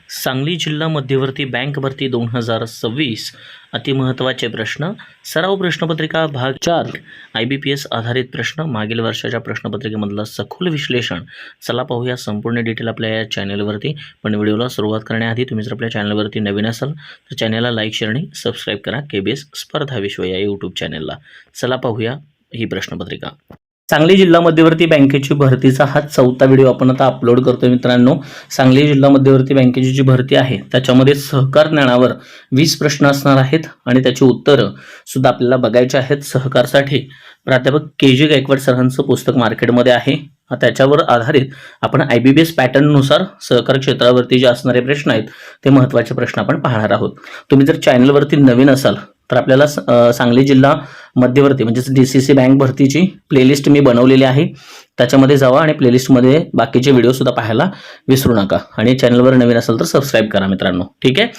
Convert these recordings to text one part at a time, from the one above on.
सांगली जिल्हा मध्यवर्ती बँक भरती 2026 अतिमहत्त्वाचे प्रश्न. सराव प्रश्नपत्रिका भाग 4 IBPS आधारित प्रश्न. मागील वर्षाच्या प्रश्नपत्रिकेमधलं सखोल विश्लेषण. चला पाहूया संपूर्ण डिटेल आपल्या या चॅनलवरती. पण व्हिडिओला सुरुवात करण्याआधी तुम्ही जर आपल्या चॅनलवरती नवीन असाल तर चॅनलला लाईक शेअर आणि सबस्क्राईब करा KBS स्पर्धा विश्व या यूट्यूब चॅनलला. चला पाहूया ही प्रश्नपत्रिका. सांगली जिल्हा मध्यवर्ती बँकेची भरतीचा हा 4था व्हिडिओ आपण आता अपलोड करतोय मित्रांनो. सांगली जिल्हा मध्यवर्ती बँकेची जी भरती आहे त्याच्यामध्ये सहकार ज्ञानावर 20 प्रश्न असणार आहेत आणि त्याची उत्तरं सुद्धा आपल्याला बघायची आहेत. सहकारसाठी प्राध्यापक KG गायकवाड सरांचं पुस्तक मार्केटमध्ये आहे. त्याच्यावर आधारित आपण IBPS पॅटर्ननुसार सहकार क्षेत्रावरती जे असणारे प्रश्न आहेत ते महत्त्वाचे प्रश्न आपण पाहणार आहोत. तुम्ही जर चॅनलवरती नवीन असाल तर आपल्याला सांगली जिल्हा मध्यवर्ती म्हणजेच DCC बँक भरतीची प्लेलिस्ट मी बनवलेली आहे. त्याच्यामध्ये जावा आणि प्लेलिस्टमध्ये बाकीचे व्हिडिओ सुद्धा पाहायला विसरू नका. आणि चॅनलवर नवीन असाल तर सबस्क्राईब करा मित्रांनो. ठीक आहे,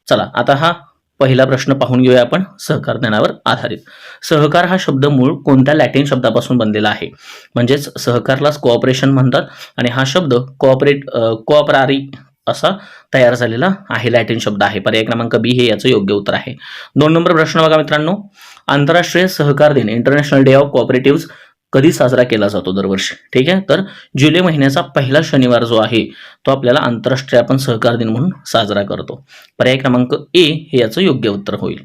चला आता हा पहिला प्रश्न पाहून घेऊया आपण. सहकार ज्ञानावर आधारित. सहकार हा शब्द मूळ कोणत्या लॅटिन शब्दापासून बनलेला आहे? म्हणजेच सहकारलाच कोऑपरेशन म्हणतात आणि हा शब्द कोऑपरारी असा तयार झालेला आहे, लॅटिन शब्द आहे. पर्याय क्रमांक B हे याचं योग्य उत्तर आहे. 2 नंबर प्रश्न बघा मित्रांनो. आंतरराष्ट्रीय सहकार दिन इंटरनॅशनल डे ऑफ कोऑपरेटिव्ह कधी साजरा केला जातो दरवर्षी? ठीक आहे, तर जुलै महिन्याचा पहिला शनिवार जो आहे तो आपल्याला आंतरराष्ट्रीय आपण सहकार दिन म्हणून साजरा करतो. पर्याय क्रमांक A हे याचं योग्य उत्तर होईल.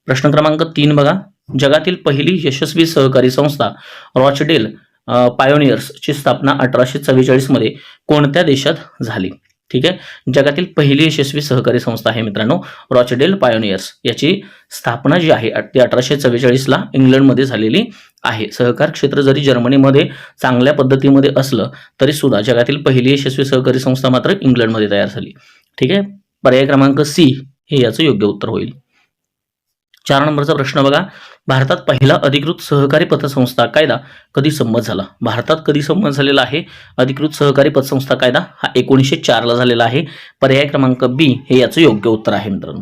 प्रश्न क्रमांक 3 बघा. जगातील पहिली यशस्वी सहकारी संस्था रॉचडेल पायोनियर्स ची स्थापना 1844 मध्ये कोणत्या देशात झाली? ठीक आहे, जगातील पहिली यशस्वी सहकारी संस्था आहे मित्रांनो रॉचडेल पायोनियर्स. याची स्थापना जी आहे ती 1844 ला इंग्लंडमध्ये झालेली आहे. सहकार क्षेत्र जरी जर्मनीमध्ये चांगल्या पद्धतीमध्ये असलं तरी सुद्धा जगातील पहिली यशस्वी सहकारी संस्था मात्र इंग्लंडमध्ये तयार झाली. ठीक आहे, पर्याय क्रमांक C हे याचं योग्य उत्तर होईल. 4 नंबरचा प्रश्न बघा. भारतात पहिला अधिकृत सहकारी पतसंस्था कायदा कधी संमत झाला? भारतात कधी संमत झालेला आहे अधिकृत सहकारी पतसंस्था कायदा? हा 1904 ला झालेला आहे. पर्याय क्रमांक B हे याचं योग्य उत्तर आहे मित्रांनो.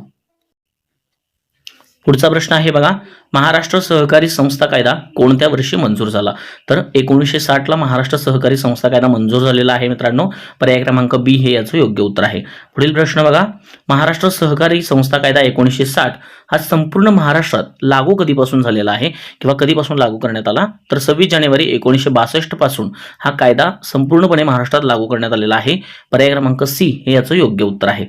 पुढचा प्रश्न आहे बघा. महाराष्ट्र सहकारी संस्था कायदा कोणत्या वर्षी मंजूर झाला? तर 1960 ला महाराष्ट्र सहकारी संस्था कायदा मंजूर झालेला आहे मित्रांनो. पर्याय क्रमांक B हे याचं योग्य उत्तर आहे. पुढील प्रश्न बघा. महाराष्ट्र सहकारी संस्था कायदा 1960 हा संपूर्ण महाराष्ट्रात लागू कधीपासून झालेला आहे किंवा कधीपासून लागू करण्यात आला? तर 26 जानेवारी 1962 पासून हा कायदा संपूर्णपणे महाराष्ट्रात लागू करण्यात आलेला आहे. पर्याय क्रमांक C हे याचं योग्य उत्तर आहे.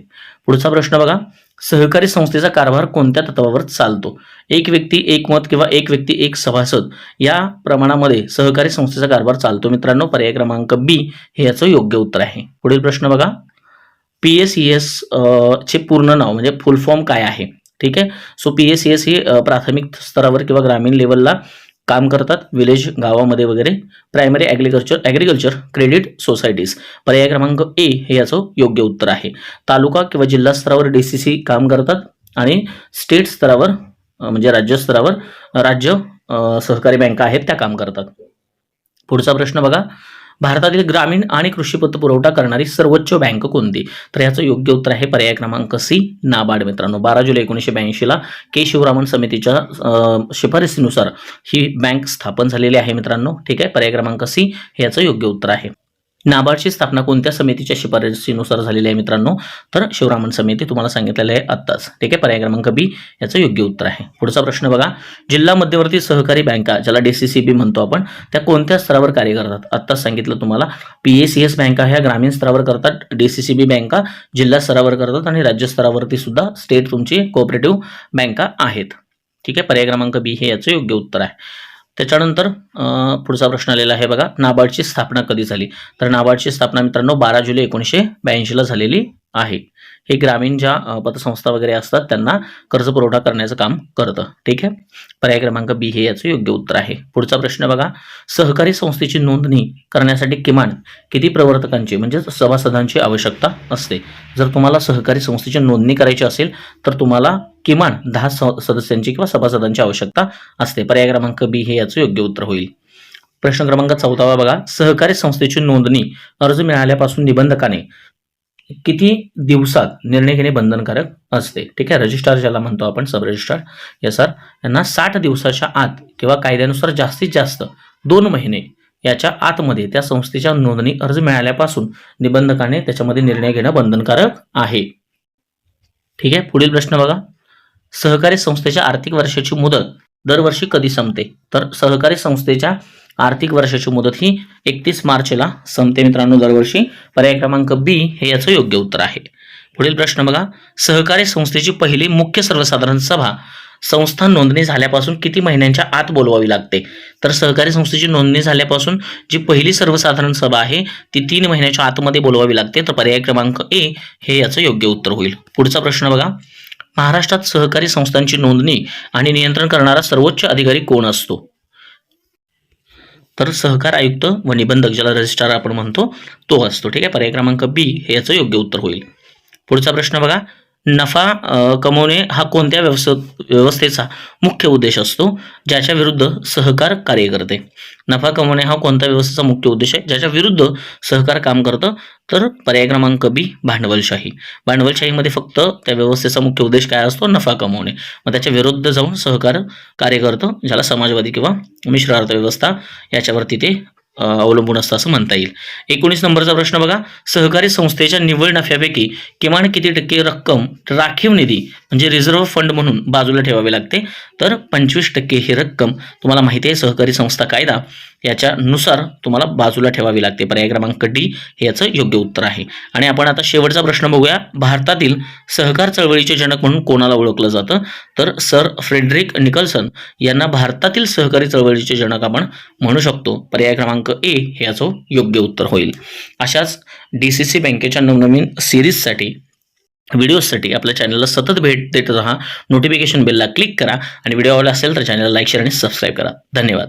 पुढचा प्रश्न बघा. सहकारी संस्थेचा कारभार कोणत्या तत्वावर चालतो? एक व्यक्ती एक मत किंवा एक व्यक्ती एक सभासद या प्रमाणामध्ये सहकारी संस्थेचा कारभार चालतो मित्रांनो. पर्याय क्रमांक B हे याचं योग्य उत्तर आहे. पुढील प्रश्न बघा. PSES चे पूर्ण नाव म्हणजे फुल फॉर्म काय आहे? ठीक आहे, सो PSES ही प्राथमिक स्तरावर किंवा ग्रामीण लेवलला काम करतात, विलेज गावामध्ये वगैरे. Primary agriculture credit societies. पर्याय क्रमांक A हे याचं योग्य उत्तर आहे. तालुका किंवा जिल्हा स्तरावर DCC काम करतात आणि स्टेट स्तरावर म्हणजे राज्य स्तरावर राज्य सहकारी बँका आहेत त्या काम करतात. पुढचा प्रश्न बघा. भारतातील ग्रामीण आणि कृषी पतपुरवठा करणारी सर्वोच्च बँक कोणती? तर याचं योग्य उत्तर आहे पर्याय क्रमांक C नाबार्ड मित्रांनो. 12 जुलै 1982 ला K शिवरामन समितीच्या शिफारसीनुसार ही बँक स्थापन झालेली आहे मित्रांनो. ठीक आहे, पर्याय क्रमांक C हे याचं योग्य उत्तर आहे. नाबार्डची स्थापना कोणत्या समितीच्या शिफारसीनुसार झालेली आहे मित्रांनो? तर शिवरामन समिती तुम्हाला सांगितलेलं आहे आत्ताच. ठीक आहे, पर्याय क्रमांक B याचं योग्य उत्तर आहे. पुढचा प्रश्न बघा. जिल्हा मध्यवर्ती सहकारी बँका ज्याला DCCB म्हणतो आपण त्या कोणत्या स्तरावर कार्य करतात? आत्ताच सांगितलं तुम्हाला. PSES बँका ह्या ग्रामीण स्तरावर करतात, DCCB बँका जिल्हा स्तरावर करतात आणि राज्य स्तरावरती सुद्धा स्टेट तुमची कोऑपरेटिव्ह बँका आहेत. ठीक आहे, पर्याय क्रमांक B हे याचं योग्य उत्तर आहे. त्याच्यानंतर पुढचा प्रश्न आलेला आहे बघा. नाबार्डची स्थापना कधी झाली? तर नाबार्डची स्थापना मित्रांनो 12 जुलै 1982 ला झालेली आहे. हे ग्रामीण ज्या पतसंस्था वगैरे असतात त्यांना कर्ज पुरवठा करण्याचं काम करतं. ठीक आहे, पर्याय क्रमांक B हे याचं योग्य उत्तर आहे. पुढचा प्रश्न बघा. सहकारी संस्थेची नोंदणी करण्यासाठी किमान किती प्रवर्तकांची म्हणजे सभासदांची आवश्यकता असते? जर तुम्हाला सहकारी संस्थेची नोंदणी करायची असेल तर तुम्हाला किमान 10 सदस्यांची किंवा सभासदांची आवश्यकता असते. पर्याय क्रमांक B हे याचं योग्य उत्तर होईल. प्रश्न क्रमांक 14 बघा. सहकारी संस्थेची नोंदणी अर्ज मिळाल्यापासून निबंधकाने किती दिवसात निर्णय घेणे बंधनकारक असते? ठीक आहे, रजिस्ट्रार ज्याला म्हणतो आपण, सब रजिस्ट्रार यांना 60 दिवसाच्या आत किंवा कायद्यानुसार जास्तीत जास्त 2 महिने याच्या आतमध्ये त्या संस्थेच्या नोंदणी अर्ज मिळाल्यापासून निबंधकाने त्याच्यामध्ये निर्णय घेणं बंधनकारक आहे. ठीक आहे, पुढील प्रश्न बघा. सहकारी संस्थेच्या आर्थिक वर्षाची मुदत दरवर्षी कधी संपते? तर सहकारी संस्थेच्या आर्थिक वर्षाची मुदत ही 31 मार्चला संपते मित्रांनो दरवर्षी. पर्याय क्रमांक बी हे याचं योग्य उत्तर आहे. पुढील प्रश्न बघा. सहकारी संस्थेची पहिली मुख्य सर्वसाधारण सभा संस्था नोंदणी झाल्यापासून किती महिन्यांच्या आत बोलवावी लागते? तर सहकारी संस्थेची नोंदणी झाल्यापासून जी पहिली सर्वसाधारण सभा आहे ती 3 महिन्याच्या आतमध्ये बोलवावी लागते. तर पर्याय क्रमांक ए हे याचं योग्य उत्तर होईल. पुढचा प्रश्न बघा. महाराष्ट्रात सहकारी संस्थांची नोंदणी आणि नियंत्रण करणारा सर्वोच्च अधिकारी कोण असतो? तर सहकार आयुक्त व निबंधक, ज्याला रजिस्ट्रार आपण म्हणतो, तो असतो. ठीक आहे, पर्याय क्रमांक बी हे याचं योग्य उत्तर होईल. पुढचा प्रश्न बघा. नफा कमवणे हा कोणत्या व्यवस्थेचा मुख्य उद्देश असतो ज्याच्या विरुद्ध सहकार कार्य करते? नफा कमवणे हा कोणत्या व्यवस्थेचा मुख्य उद्देश आहे ज्याच्या विरुद्ध सहकार काम करतं? तर पर्याय क्रमांक बी भांडवलशाही. भांडवलशाहीमध्ये फक्त त्या व्यवस्थेचा मुख्य उद्देश काय असतो? नफा कमवणे. मग त्याच्या विरुद्ध जाऊन सहकार कार्य करतं, ज्याला समाजवादी किंवा मिश्र अर्थव्यवस्था याच्यावरती ते अवलंबून असतं असं म्हणता येईल. 19 नंबरचा प्रश्न बघा. सहकारी संस्थेच्या निव्वळ नफ्यापैकी किमान किती टक्के रक्कम राखीव निधी म्हणजे रिझर्व्ह फंड म्हणून बाजूला ठेवावी लागते? तर 25% ही रक्कम तुम्हाला माहिती आहे सहकारी संस्था कायदा याच्यानुसार तुम्हाला बाजूला ठेवावी लागते. पर्याय क्रमांक डी हे याचं योग्य उत्तर आहे. आणि आपण आता शेवटचा प्रश्न बघूया. भारतातील सहकार चळवळीचे जनक म्हणून कोणाला ओळखलं जातं? तर सर फ्रेडरिक निकल्सन यांना भारतातील सहकारी चळवळीचे जनक आपण म्हणू शकतो. पर्याय क्रमांक ए हे याचं योग्य उत्तर होईल. अशाच DCC बँकेच्या नवनवीन सिरीजसाठी व्हिडिओसाठी आपल्या चॅनलला सतत भेट देत राहा. नोटिफिकेशन बेलला क्लिक करा आणि व्हिडिओ आवडला असेल तर चॅनलला लाईक, शेअर आणि सबस्क्राईब करा. धन्यवाद.